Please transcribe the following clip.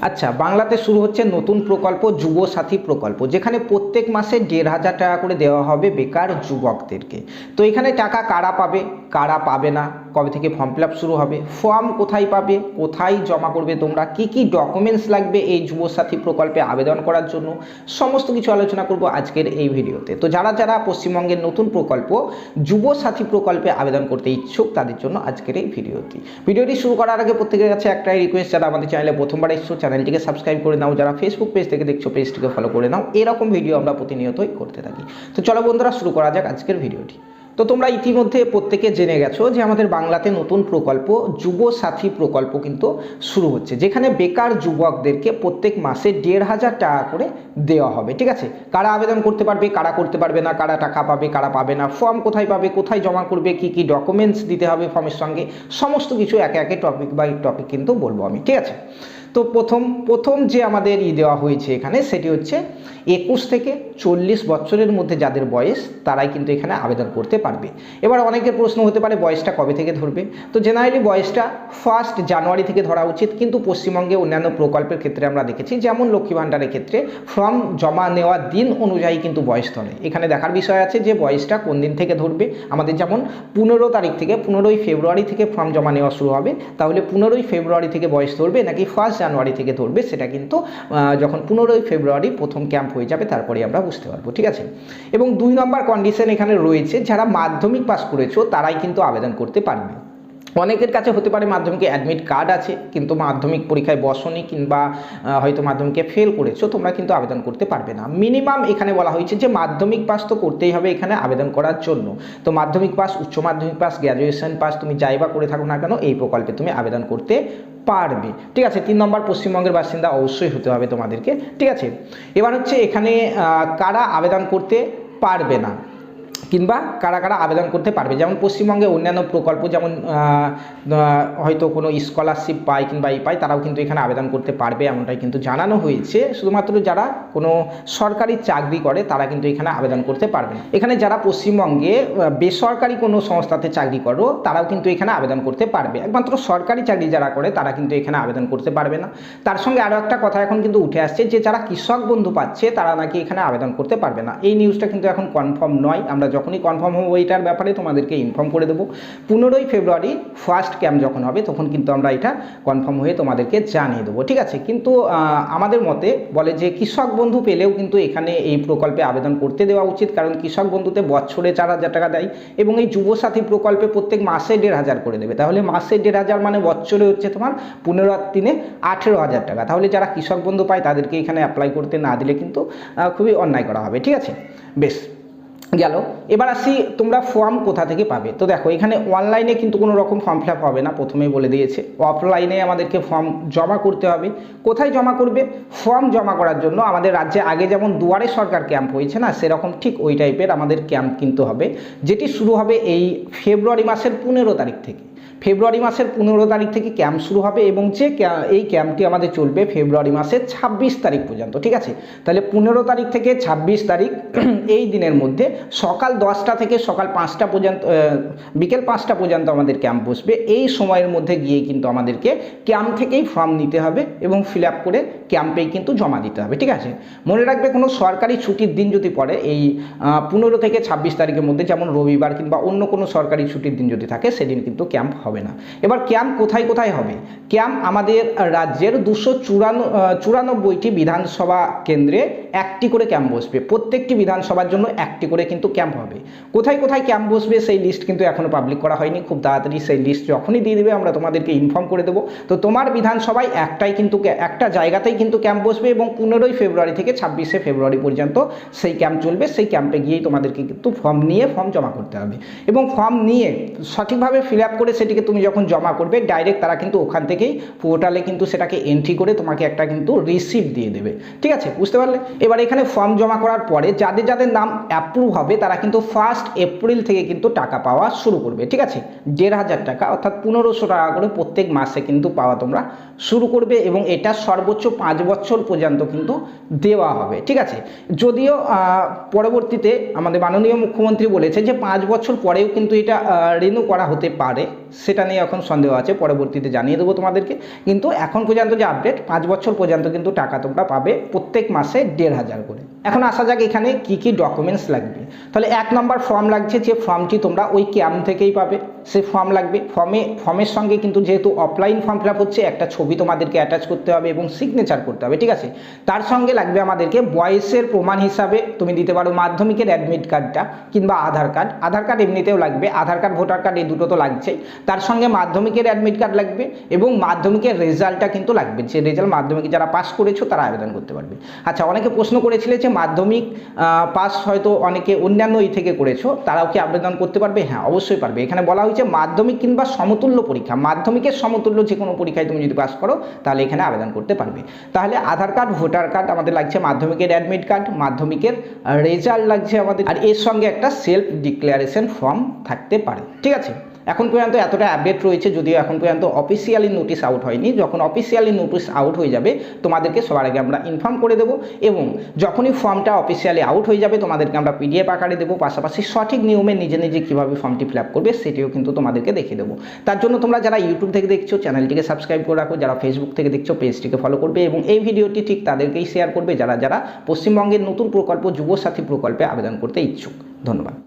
আচ্ছা, বাংলাতে শুরু হচ্ছে নতুন প্রকল্প যুবসাথী প্রকল্প, যেখানে প্রত্যেক মাসে ১,৫০০ টাকা করে দেওয়া হবে বেকার যুবকদেরকে। তো এখানে টাকা কারা পাবে, কারা পাবে না, কবে থেকে ফর্ম ফিল আপ শুরু হবে, ফর্ম কোথায় পাবে, কোথায় জমা করবে তোমরা, কি কি ডকুমেন্টস লাগবে এই যুবসাথী প্রকল্পে আবেদন করার জন্য, সমস্ত কিছু আলোচনা করব আজকের এই ভিডিওতে। তো যারা যারা পশ্চিমবঙ্গের নতুন প্রকল্প যুবসাথী প্রকল্পে আবেদন করতে ইচ্ছুক তাদের জন্য আজকের এই ভিডিওটি শুরু করার আগে প্রত্যেকের কাছে একটাই রিকোয়েস্ট, যারা আমাদের চ্যানেলে প্রথমবার এসছো চ্যানেলটিকে সাবস্ক্রাইব করে নাও, যারা ফেসবুক পেজ থেকে দেখছো পেজটিকে ফলো করে নাও। এরকম ভিডিও আমরা প্রতিনিয়তই করতে থাকি। তো চলো বন্ধুরা, শুরু করা যাক আজকের ভিডিওটি। তো তোমরা ইতিমধ্যে প্রত্যেকে জেনে গেছো যে আমাদের বাংলাতে নতুন প্রকল্প যুবসাথী প্রকল্প কিন্তু শুরু হচ্ছে, যেখানে বেকার যুবকদেরকে প্রত্যেক মাসে ১,৫০০ টাকা করে দেওয়া হবে। ঠিক আছে, কারা আবেদন করতে পারবে, কারা করতে পারবে না, কারা টাকা পাবে, কারা পাবে না, ফর্ম কোথায় পাবে, কোথায় জমা করবে, কি কি ডকুমেন্টস দিতে হবে ফর্মের সঙ্গে, সমস্ত কিছু একে একে টপিক বাই টপিক কিন্তু বলবো আমি। ঠিক আছে, তো প্রথম যে আমাদের দেওয়া হয়েছে এখানে, সেটি হচ্ছে ২১ থেকে ৪০ বছরের মধ্যে যাদের বয়স, তারাই কিন্তু এখানে আবেদন করতে পারবে। এবার অনেকের প্রশ্ন হতে পারে বয়সটা কবে থেকে ধরবে। তো জেনারেলি বয়সটা 1 জানুয়ারি থেকে ধরা উচিত, কিন্তু পশ্চিমবঙ্গে অন্যান্য প্রকল্পের ক্ষেত্রে আমরা দেখেছি, যেমন লক্ষ্মী ভাণ্ডারের ক্ষেত্রে ফর্ম জমা নেওয়ার দিন অনুযায়ী কিন্তু বয়স ধরে। এখানে দেখার বিষয় আছে যে বয়সটা কোন দিন থেকে ধরবে। আমাদের যেমন 15 তারিখ থেকে 15ই ফেব্রুয়ারি থেকে ফর্ম জমা নেওয়া শুরু হবে, তাহলে 15ই ফেব্রুয়ারি থেকে বয়স ধরবে নাকি 1 জানুয়ারি থেকে ধরবে, সেটা কিন্তু যখন 15ই ফেব্রুয়ারি প্রথম ক্যাম্প হয়ে যাবে তারপরে আমরা বুঝতে পারবো। ঠিক আছে, এবং 2 নম্বর কন্ডিশন এখানে রয়েছে, যারা মাধ্যমিক পাস করেছো তারাই কিন্তু আবেদন করতে পারবে। অনেকের কাছে হতে পারে মাধ্যমিকে অ্যাডমিট কার্ড আছে, কিন্তু মাধ্যমিক পরীক্ষায় বসনি কিংবা হয়তো মাধ্যমিকে ফেল করেছো, তোমরা কিন্তু আবেদন করতে পারবে না। মিনিমাম এখানে বলা হয়েছে যে মাধ্যমিক পাস তো করতেই হবে এখানে আবেদন করার জন্য। তো মাধ্যমিক পাস, উচ্চ মাধ্যমিক পাস, গ্র্যাজুয়েশন পাস, তুমি যাই বা করে থাকো না কেন, এই প্রকল্পে তুমি আবেদন করতে পারবে। ঠিক আছে, 3 নম্বর পশ্চিমবঙ্গের বাসিন্দা অবশ্যই হতে হবে তোমাদেরকে। ঠিক আছে, এবার হচ্ছে এখানে কারা আবেদন করতে পারবে না কিংবা কারা কারা আবেদন করতে পারবে। যেমন পশ্চিমবঙ্গে অন্যান্য প্রকল্প, যেমন হয়তো কোনো স্কলারশিপ পায় কিংবা পায়, তারাও কিন্তু এখানে আবেদন করতে পারবে, এমনটাই কিন্তু জানানো হয়েছে। শুধুমাত্র যারা কোনো সরকারি চাকরি করে তারা কিন্তু এখানে আবেদন করতে পারবে না। এখানে যারা পশ্চিমবঙ্গে বেসরকারি কোনো সংস্থাতে চাকরি করো তারাও কিন্তু এখানে আবেদন করতে পারবে। একমাত্র সরকারি চাকরি যারা করে তারা কিন্তু এখানে আবেদন করতে পারবে না। তার সঙ্গে আরও একটা কথা এখন কিন্তু উঠে আসছে যে যারা কৃষক বন্ধু পাচ্ছে তারা নাকি এখানে আবেদন করতে পারবে না। এই নিউজটা কিন্তু এখন কনফার্ম নয়, আমরা যখনই কনফার্ম হবো এটার ব্যাপারে তোমাদেরকে ইনফর্ম করে দেবো। 15ই ফেব্রুয়ারি ফার্স্ট ক্যাম্প যখন হবে তখন কিন্তু আমরা এটা কনফার্ম হয়ে তোমাদেরকে জানিয়ে দেবো। ঠিক আছে, কিন্তু আমাদের মতে বলে যে কৃষক বন্ধু পেলেও কিন্তু এখানে এই প্রকল্পে আবেদন করতে দেওয়া উচিত, কারণ কৃষক বন্ধুতে বছরে 4,000 টাকা দেয় এবং এই যুবসাথী প্রকল্পে প্রত্যেক মাসে 1,500 করে দেবে। তাহলে মাসে 1,500 মানে বছরে হচ্ছে তোমার 15 আর 3 18,000 টাকা। তাহলে যারা কৃষক বন্ধু পায় তাদেরকে এখানে অ্যাপ্লাই করতে না দিলে কিন্তু খুবই অন্যায় করা হবে। ঠিক আছে, বেশ গেল। এবার আসি তোমরা ফর্ম কোথা থেকে পাবে। তো দেখো, এখানে অনলাইনে কিন্তু কোনো রকম ফর্ম ফিল আপ হবে না, প্রথমেই বলে দিয়েছে। অফলাইনে আমাদেরকে ফর্ম জমা করতে হবে। কোথায় জমা করবে? ফর্ম জমা করার জন্য আমাদের রাজ্যে আগে যেমন দুয়ারে সরকার ক্যাম্প হয়েছে না, সেরকম ঠিক ওই টাইপের আমাদের ক্যাম্প কিন্তু হবে, যেটি শুরু হবে এই ফেব্রুয়ারি মাসের 15 তারিখ থেকে। ফেব্রুয়ারি মাসের 15 তারিখ থেকে ক্যাম্প শুরু হবে এবং যে এই ক্যাম্পটি আমাদের চলবে ফেব্রুয়ারি মাসের 26 তারিখ পর্যন্ত। ঠিক আছে, তাহলে 15 তারিখ থেকে 26 তারিখ এই দিনের মধ্যে সকাল 10টা থেকে সকাল 5টা পর্যন্ত, বিকেল 5টা পর্যন্ত আমাদের ক্যাম্প বসবে। এই সময়ের মধ্যে গিয়ে কিন্তু আমাদেরকে ক্যাম্প থেকেই ফর্ম নিতে হবে এবং ফিল আপ করে ক্যাম্পেই কিন্তু জমা দিতে হবে। ঠিক আছে, মনে রাখবে কোনো সরকারি ছুটির দিন যদি পড়ে এই 15 থেকে 26 তারিখের মধ্যে, যেমন রবিবার কিংবা অন্য কোনো সরকারি ছুটির দিন যদি থাকে, সেদিন কিন্তু ক্যাম্প হবে না। এবার ক্যাম্প কোথায় কোথায় হবে? ক্যাম্প আমাদের রাজ্যের 294টি বিধানসভা কেন্দ্রে একটি করে ক্যাম্প বসবে। প্রত্যেকটি বিধানসভার জন্য একটি করে কিন্তু ক্যাম্প হবে। কোথায় কোথায় ক্যাম্প বসবে সেই লিস্ট কিন্তু এখনও পাবলিক করা হয়নি, খুব তাড়াতাড়ি সেই লিস্ট যখনই দিয়ে দেবে আমরা তোমাদেরকে ইনফর্ম করে দেবো। তো তোমার বিধানসভায় একটা জায়গাতেই কিন্তু ক্যাম্প বসবে এবং 15ই ফেব্রুয়ারি থেকে 26শে ফেব্রুয়ারি পর্যন্ত সেই ক্যাম্প চলবে। সেই ক্যাম্পে গিয়েই তোমাদেরকে কিন্তু ফর্ম জমা করতে হবে এবং ফর্ম নিয়ে সঠিকভাবে ফিল আপ করে সেটিকে তুমি যখন জমা করবে ডাইরেক্ট তারা কিন্তু ওখান থেকেই পোর্টালে কিন্তু সেটাকে এন্ট্রি করে তোমাকে একটা কিন্তু রিসিপ্ট দিয়ে দেবে। ঠিক আছে, বুঝতে পারলে? এবার এখানে ফর্ম জমা করার পরে যাদের যাদের নাম অ্যাপ্রুভ হবে তারা কিন্তু 1 এপ্রিল থেকে কিন্তু টাকা পাওয়া শুরু করবে। ঠিক আছে, 1,500 টাকা অর্থাৎ 1500 টাকা করে প্রত্যেক মাসে কিন্তু পাওয়া তোমরা শুরু করবে এবং এটা সর্বোচ্চ 5 বছর পর্যন্ত কিন্তু দেওয়া হবে। ঠিক আছে, যদিও পরবর্তীতে আমাদের মাননীয় মুখ্যমন্ত্রী বলেছে যে 5 বছর পরেও কিন্তু এটা রিনিউ করা হতে পারে, সেটা নিয়ে এখন সন্দেহ আছে, পরবর্তীতে জানিয়ে দেবো তোমাদেরকে। কিন্তু এখন পর্যন্ত যে আপডেট 5 বছর পর্যন্ত কিন্তু টাকা তোমরা পাবে প্রত্যেক মাসে 1,500 করে। এখন আসা যাক এখানে কি কি ডকুমেন্টস লাগবে। তাহলে 1 নম্বর ফর্ম লাগছে, যে ফর্মটি তোমরা ওই ক্যাম্প থেকেই পাবে, সে ফর্ম লাগবে। ফর্মের সঙ্গে কিন্তু যেহেতু অফলাইন ফর্ম ফিল আপ হচ্ছে, একটা ছবি তোমাদেরকে অ্যাটাচ করতে হবে এবং সিগনেচার করতে হবে, ঠিক আছে। তার সঙ্গে লাগবে আমাদেরকে বয়সের প্রমাণ হিসাবে তুমি দিতে পারো মাধ্যমিকের অ্যাডমিট কার্ডটা কিংবা আধার কার্ড। আধার কার্ড এমনিতেও লাগবে, আধার কার্ড ভোটার কার্ড এই দুটো তো লাগছেই। তার সঙ্গে মাধ্যমিকের অ্যাডমিট কার্ড লাগবে এবং মাধ্যমিকের রেজাল্টটা কিন্তু লাগবে, যে রেজাল্ট মাধ্যমিকে যারা পাস করেছো তারা আবেদন করতে পারবে। আচ্ছা, অনেকে প্রশ্ন করেছিলে যে মাধ্যমিক পাস হয়তো অনেকে অন্যান্য থেকে করেছো, তারাও কি আবেদন করতে পারবে? হ্যাঁ, অবশ্যই পারবে। এখানে বলা হয়েছে মাধ্যমিক কিংবা সমতুল্য পরীক্ষা, মাধ্যমিকের সমতুল্য যে কোনো পরীক্ষায় তুমি যদি পাস করো তাহলে এখানে আবেদন করতে পারবে। তাহলে আধার কার্ড ভোটার কার্ড আমাদের লাগছে, মাধ্যমিকের অ্যাডমিট কার্ড, মাধ্যমিকের রেজাল্ট লাগছে আমাদের, আর এর সঙ্গে একটা সেলফ ডিক্লারেশন ফর্ম থাকতে পারে, ঠিক আছে। এখন পর্যন্ত এতটা আপডেট রয়েছে, যদিও এখন পর্যন্ত অফিসিয়ালি নোটিশ আউট হয়নি। যখন অফিসিয়ালি নোটিশ আউট হয়ে যাবে তোমাদেরকে সবার আগে আমরা ইনফর্ম করে দেবো, এবং যখনই ফর্মটা অফিসিয়ালি আউট হয়ে যাবে তোমাদেরকে আমরা পিডিএফ আকারে দেবো, পাশাপাশি সঠিক নিয়মে নিজে নিজে কীভাবে ফর্মটি ফিল আপ করবে সেটিও কিন্তু তোমাদেরকে দেখিয়ে দেবো। তার জন্য তোমরা যারা ইউটিউব থেকে দেখছো চ্যানেলটিকে সাবস্ক্রাইব করে রাখো, যারা ফেসবুক থেকে দেখছো পেজটিকে ফলো করবে, এবং এই ভিডিওটি ঠিক তাদেরকেই শেয়ার করবে যারা যারা পশ্চিমবঙ্গের নতুন প্রকল্প যুবসাথী প্রকল্পে আবেদন করতে ইচ্ছুক। ধন্যবাদ।